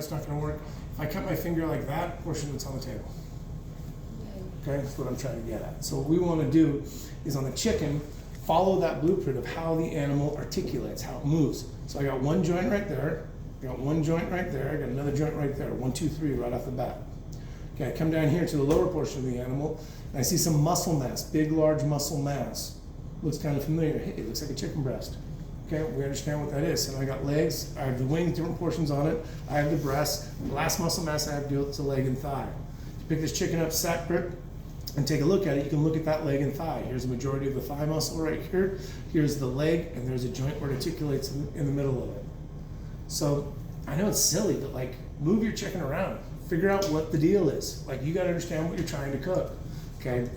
it's not going to work. If I cut my finger like that, portion that's on the table. Okay, that's what I'm trying to get at. So what we want to do is on the chicken, follow that blueprint of how the animal articulates, how it moves. So I got one joint right there, I got one joint right there, I got another joint right there, 1, 2, 3 right off the bat. Okay, I come down here to the lower portion of the animal, and I see some muscle mass, big, large muscle mass. Looks kind of familiar. Hey, it looks like a chicken breast. Okay, we understand what that is. And I got legs, I have the wings, different portions on it. I have the breast. The last muscle mass I have to deal with is the leg and thigh. You pick this chicken up separate and take a look at it. You can look at that leg and thigh. Here's the majority of the thigh muscle right here. Here's the leg, and there's a joint where it articulates in the middle of it. So I know it's silly, but like, move your chicken around. Figure out what the deal is. Like, you got to understand what you're trying to cook. Okay,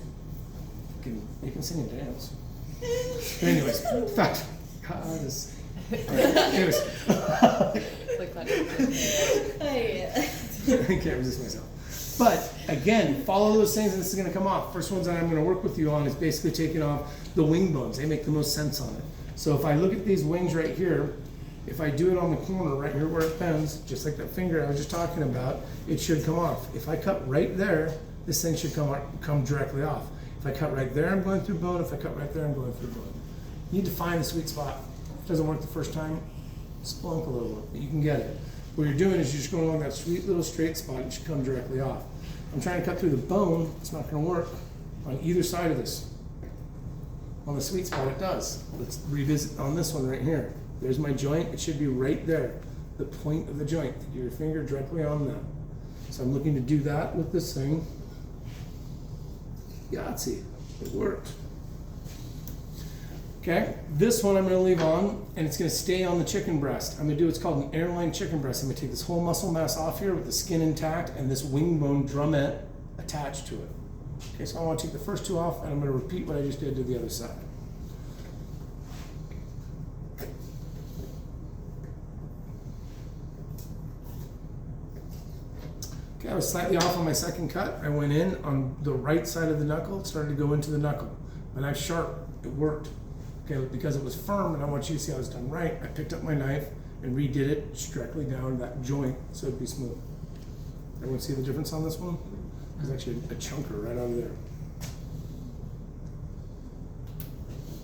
you can sing and dance. But anyways, in fact, God is. Anyways, I can't resist myself. But again, follow those things, and this is going to come off. First ones that I'm going to work with you on is basically taking off the wing bones. They make the most sense on it. So if I look at these wings right here, if I do it on the corner right here where it bends, just like that finger I was just talking about, it should come off. If I cut right there, this thing should come directly off. If I cut right there, I'm going through bone. If I cut right there, I'm going through bone. You need to find the sweet spot. If it doesn't work the first time, splunk a little bit, but you can get it. What you're doing is you're just going along that sweet little straight spot and it should come directly off. I'm trying to cut through the bone. It's not going to work on either side of this. On the sweet spot, it does. Let's revisit on this one right here. There's my joint. It should be right there, the point of the joint. Get your finger directly on that. So I'm looking to do that with this thing. Yahtzee, it worked. Okay, this one I'm going to leave on, and it's going to stay on the chicken breast. I'm going to do what's called an airline chicken breast. I'm going to take this whole muscle mass off here with the skin intact and this wing bone drumette attached to it. Okay, so I want to take the first two off, and I'm going to repeat what I just did to the other side. Okay, I was slightly off on my second cut. I went in on the right side of the knuckle, started to go into the knuckle. My knife's sharp, it worked. Okay, because it was firm and I want you to see I was done right, I picked up my knife and redid it directly down that joint so it'd be smooth. Everyone see the difference on this one? There's actually a chunker right out of there.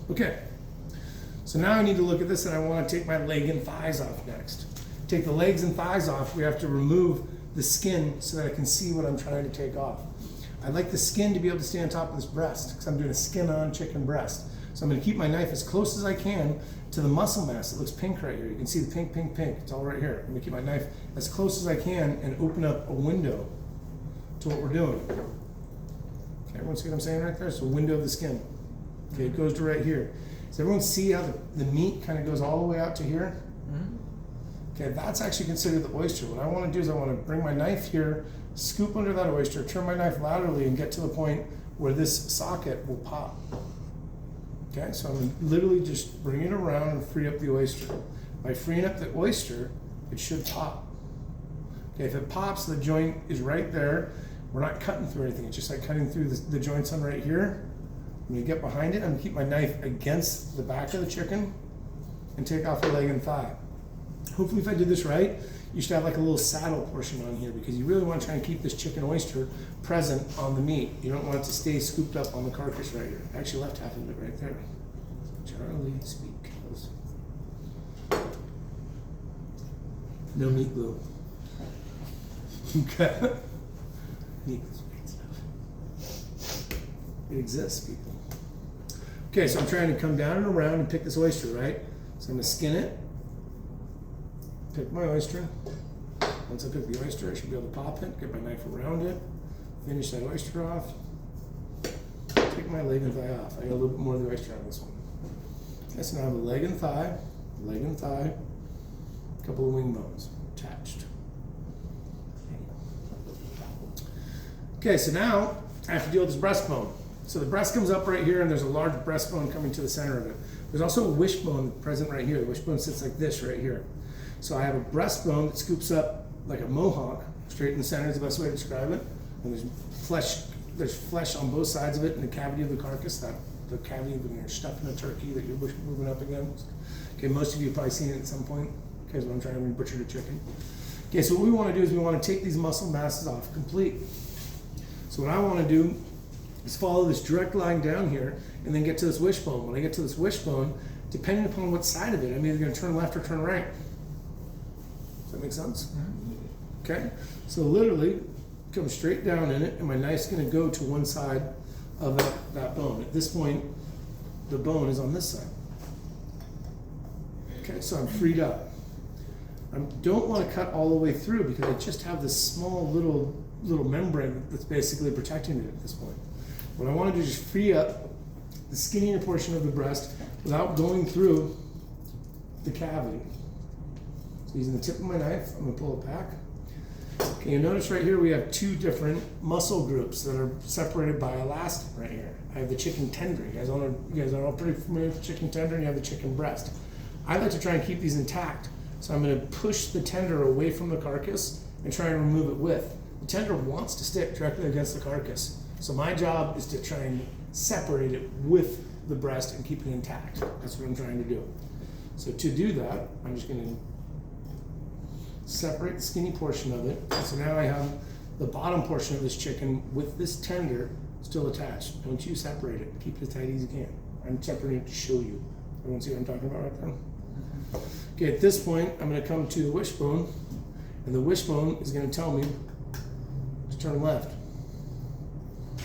Okay, so now I need to look at this and I want to take my leg and thighs off next. Take the legs and thighs off, we have to remove the skin so that I can see what I'm trying to take off. I'd like the skin to be able to stay on top of this breast because I'm doing a skin-on chicken breast. So I'm going to keep my knife as close as I can to the muscle mass. It looks pink right here. You can see the pink, pink, pink. It's all right here. I'm going to keep my knife as close as I can and open up a window to what we're doing. Okay, everyone see what I'm saying right there? It's a window of the skin. Okay, it goes to right here. Does everyone see how the meat kind of goes all the way out to here? Okay, that's actually considered the oyster. What I want to do is I want to bring my knife here, scoop under that oyster, turn my knife laterally, and get to the point where this socket will pop. Okay, so I'm going to literally just bring it around and free up the oyster. By freeing up the oyster, it should pop. Okay, if it pops, the joint is right there. We're not cutting through anything. It's just like cutting through the joints on right here. When you get behind it, I'm going to keep my knife against the back of the chicken and take off the leg and thigh. Hopefully if I did this right, you should have like a little saddle portion on here because you really want to try and keep this chicken oyster present on the meat. You don't want it to stay scooped up on the carcass right here. I actually left half of it right there. Charlie, speak. No meat glue. Okay. Meat glue's great stuff. It exists, people. Okay, so I'm trying to come down and around and pick this oyster, right? So I'm going to skin it. Pick my oyster. Once I pick the oyster, I should be able to pop it, get my knife around it, finish that oyster off, take my leg and thigh off. I got a little bit more of the oyster on this one. Okay, so now I have a leg and thigh, a couple of wing bones attached. Okay, so now I have to deal with this breastbone. So the breast comes up right here and there's a large breastbone coming to the center of it. There's also a wishbone present right here. The wishbone sits like this right here. So I have a breastbone that scoops up like a mohawk, straight in the center is the best way to describe it. And there's flesh on both sides of it in the cavity of the carcass, the cavity when you're stuffing a turkey that you're moving up against. Okay, most of you have probably seen it at some point, because when I'm trying to butcher the chicken. Okay, so what we want to do is we want to take these muscle masses off complete. So what I want to do is follow this direct line down here and then get to this wishbone. When I get to this wishbone, depending upon what side of it, I'm either going to turn left or turn right. Does that make sense? Okay, so literally come straight down in it, and my knife's going to go to one side of that bone. At this point, the bone is on this side. Okay, so I'm freed up. I don't want to cut all the way through because I just have this small little membrane that's basically protecting it at this point. What I want to do is just free up the skinnier portion of the breast without going through the cavity. So using the tip of my knife, I'm going to pull it back. Okay, you notice right here we have two different muscle groups that are separated by elastin right here. I have the chicken tender. You guys are all pretty familiar with chicken tender, and you have the chicken breast. I like to try and keep these intact. So I'm going to push the tender away from the carcass and try and remove it with. The tender wants to stick directly against the carcass. So my job is to try and separate it with the breast and keep it intact. That's what I'm trying to do. So to do that, I'm just going to separate the skinny portion of it. So now I have the bottom portion of this chicken with this tender still attached. Don't you separate it. Keep it as tight as you can. I'm separating it to show you. Everyone see what I'm talking about right there? Okay, at this point, I'm going to come to the wishbone, and the wishbone is going to tell me to turn left.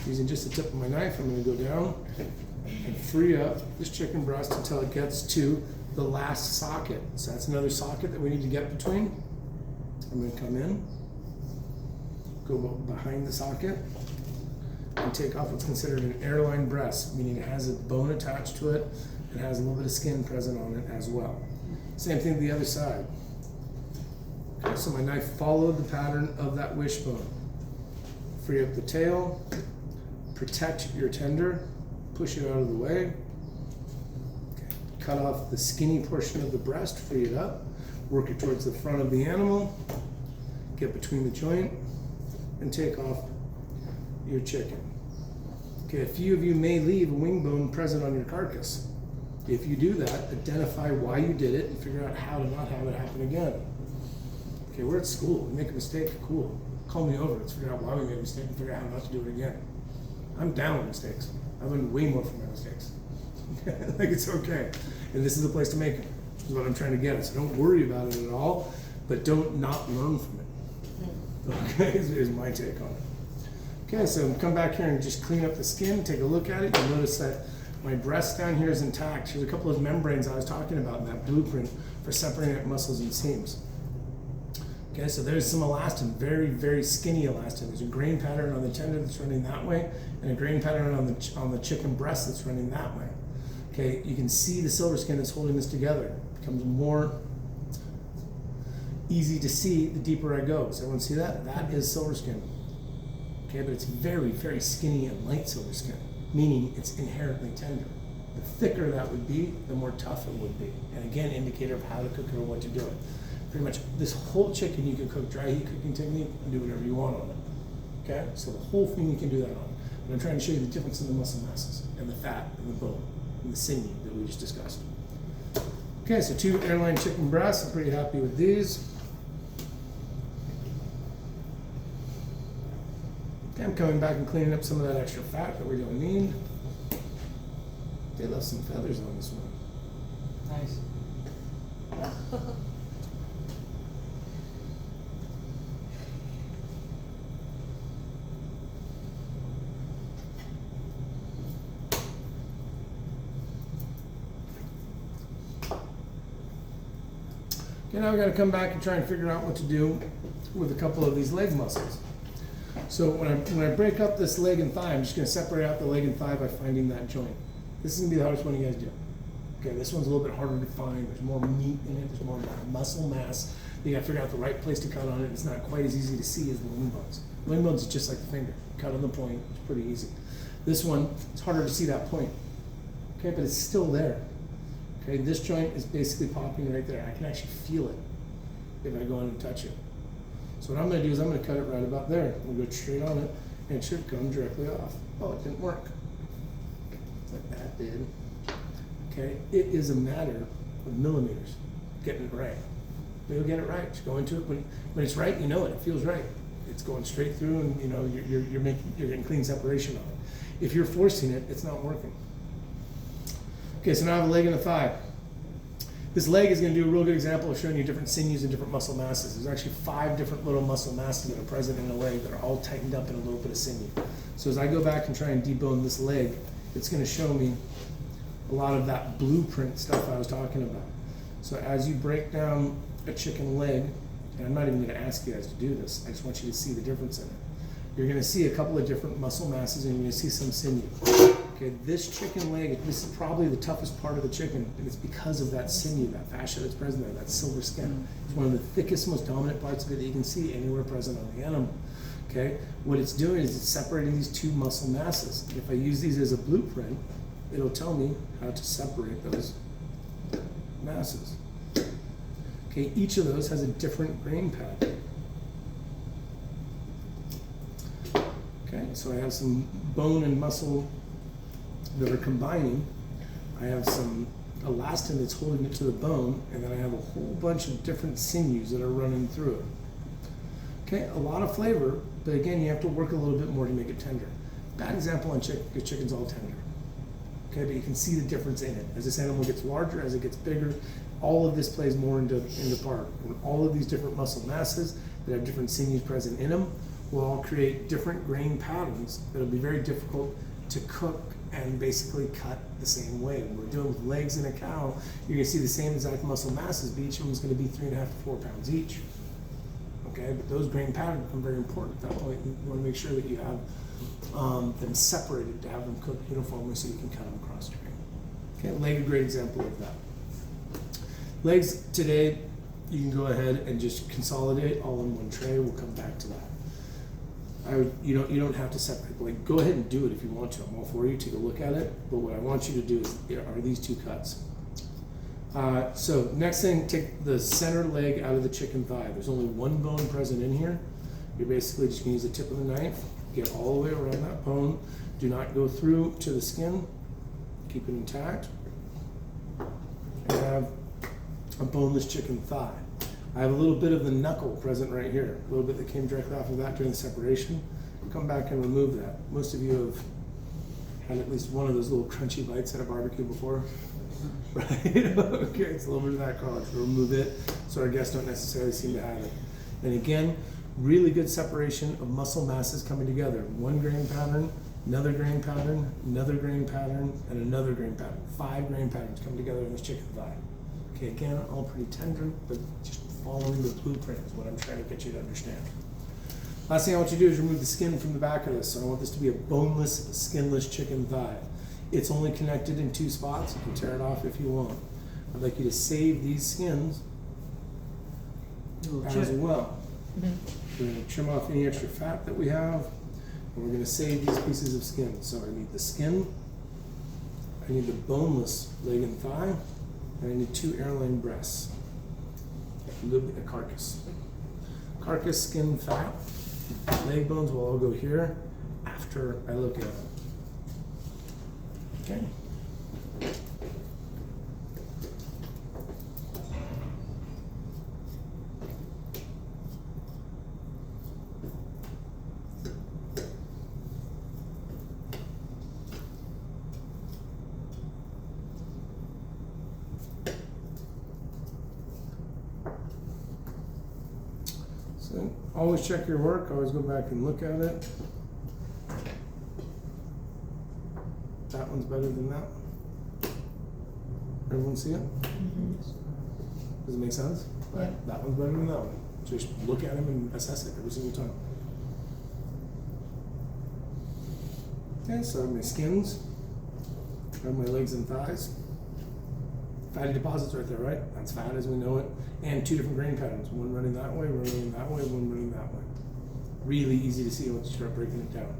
Using just the tip of my knife, I'm going to go down and free up this chicken breast until it gets to the last socket. So that's another socket that we need to get between. I'm going to come in, go behind the socket, and take off what's considered an airline breast, meaning it has a bone attached to it, it has a little bit of skin present on it as well. Same thing the other side. Okay, so my knife followed the pattern of that wishbone. Free up the tail, protect your tender, push it out of the way. Okay. Cut off the skinny portion of the breast, free it up, work it towards the front of the animal, get between the joint, and take off your chicken. Okay, a few of you may leave a wing bone present on your carcass. If you do that, identify why you did it and figure out how to not have it happen again. Okay, we're at school. We make a mistake, cool. Call me over. Let's figure out why we made a mistake and figure out how not to do it again. I'm down with mistakes. I've learned way more from my mistakes. Like, it's okay. And this is the place to make them. This is what I'm trying to get at. So don't worry about it at all, but don't not learn from it. Okay, is my take on it. Okay, so come back here and just clean up the skin, take a look at it. You'll notice that my breast down here is intact. There's a couple of membranes I was talking about in that blueprint for separating up muscles and seams. Okay, so there's some elastin, very, very skinny elastin. There's a grain pattern on the tender that's running that way, and a grain pattern on the chicken breast that's running that way. Okay, you can see the silver skin that's holding this together. It becomes more easy to see the deeper I go. Does everyone see that? That is silver skin. Okay, but it's very, very skinny and light silver skin, meaning it's inherently tender. The thicker that would be, the more tough it would be. And again, indicator of how to cook it or what to do it. Pretty much this whole chicken you can cook dry heat cooking technique and do whatever you want on it. Okay, so the whole thing you can do that on. But I'm trying to show you the difference in the muscle masses and the fat and the bone and the sinew that we just discussed. Okay, so 2 airline chicken breasts. I'm pretty happy with these. Okay, I'm coming back and cleaning up some of that extra fat that we don't need. They left some feathers on this one. Nice. Okay, now we got to come back and try and figure out what to do with a couple of these leg muscles. So when I break up this leg and thigh, I'm just going to separate out the leg and thigh by finding that joint. This is going to be the hardest one you guys do. Okay, this one's a little bit harder to find. There's more meat in it. There's more muscle mass. You got to figure out the right place to cut on it. It's not quite as easy to see as the wing bones. The wing bones is just like the finger. Cut on the point. It's pretty easy. This one, it's harder to see that point. Okay, but it's still there. Okay, this joint is basically popping right there. I can actually feel it if I go in and touch it. So what I'm going to do is I'm going to cut it right about there. I'm going to go straight on it, and it should come directly off. Oh, it didn't work. Like that did. Okay, it is a matter of millimeters getting it right. You'll get it right. Just go into it when it's right. You know it. It feels right. It's going straight through, and you know you're getting clean separation on it. If you're forcing it, it's not working. Okay, so now I have a leg and a thigh. This leg is going to do a real good example of showing you different sinews and different muscle masses. There's actually 5 different little muscle masses that are present in a leg that are all tightened up in a little bit of sinew. So as I go back and try and debone this leg, it's going to show me a lot of that blueprint stuff I was talking about. So as you break down a chicken leg, and I'm not even going to ask you guys to do this, I just want you to see the difference in it. You're going to see a couple of different muscle masses, and you're going to see some sinew. Okay, this chicken leg, this is probably the toughest part of the chicken, and it's because of that sinew, that fascia that's present there, that silver skin. It's one of the thickest, most dominant parts of it that you can see anywhere present on the animal. Okay, what it's doing is it's separating these 2 muscle masses. If I use these as a blueprint, it'll tell me how to separate those masses. Okay, each of those has a different grain pattern. Okay, so I have some bone and muscle that are combining. I have some elastin that's holding it to the bone, and then I have a whole bunch of different sinews that are running through it. Okay, a lot of flavor, but again, you have to work a little bit more to make it tender. Bad example on chicken, because chicken's all tender. Okay, but you can see the difference in it. As this animal gets larger, as it gets bigger, all of this plays more into part. And all of these different muscle masses that have different sinews present in them will all create different grain patterns that'll be very difficult to cook and basically cut the same way. When we're dealing with legs in a cow, you're gonna see the same exact muscle masses, but each of them is gonna be 3.5 to 4 pounds each. Okay, but those grain patterns become very important at that point. You wanna make sure that you have them separated to have them cooked uniformly so you can cut them across the grain. Okay, leg, a great example of that. Legs today, you can go ahead and just consolidate all in one tray. We'll come back to that. You don't have to separate. Like, go ahead and do it if you want to. I'm all for you. Take a look at it. But what I want you to do are these 2 cuts. So next thing, take the center leg out of the chicken thigh. There's only 1 bone present in here. You're basically just going to use the tip of the knife, get all the way around that bone. Do not go through to the skin. Keep it intact. And have a boneless chicken thigh. I have a little bit of the knuckle present right here, a little bit that came directly off of that during the separation. Come back and remove that. Most of you have had at least one of those little crunchy bites at a barbecue before, right? Okay, it's a little bit of that garlic. So remove it so our guests don't necessarily seem to have it. And again, really good separation of muscle masses coming together. 1 grain pattern, another grain pattern, another grain pattern, and another grain pattern. 5 grain patterns come together in this chicken thigh. Okay, again, all pretty tender, but just following the blueprint is what I'm trying to get you to understand. Last thing I want you to do is remove the skin from the back of this. So I want this to be a boneless, skinless chicken thigh. It's only connected in 2 spots. You can tear it off if you want. I'd like you to save these skins as well. We're going to trim off any extra fat that we have, and we're going to save these pieces of skin. So I need the skin, I need the boneless leg and thigh, and I need 2 airline breasts. A little bit of carcass. Carcass, skin, fat, leg bones will all go here after I look at them. Okay. So always check your work, always go back and look at it. That one's better than that one. Everyone see it? Does it make sense? Yeah. Right. That one's better than that one. Just look at them and assess it every single time. Okay, so I have my skins, I have my legs and thighs. Fatty deposits right there, right? That's fat as we know it. And 2 different grain patterns. One running that way, one running that way, one running that way. Really easy to see once you start breaking it down.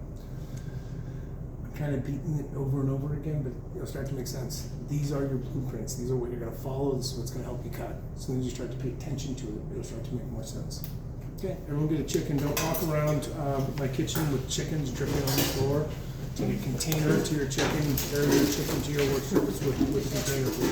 I'm kind of beating it over and over again, but it'll start to make sense. These are your blueprints. These are what you're going to follow. This is what's going to help you cut. As soon as you start to pay attention to it, it'll start to make more sense. Okay, everyone get a chicken. Don't walk around my kitchen with chickens dripping on the floor. Take a container to your chicken, carry your chicken to your work surface with the container, please.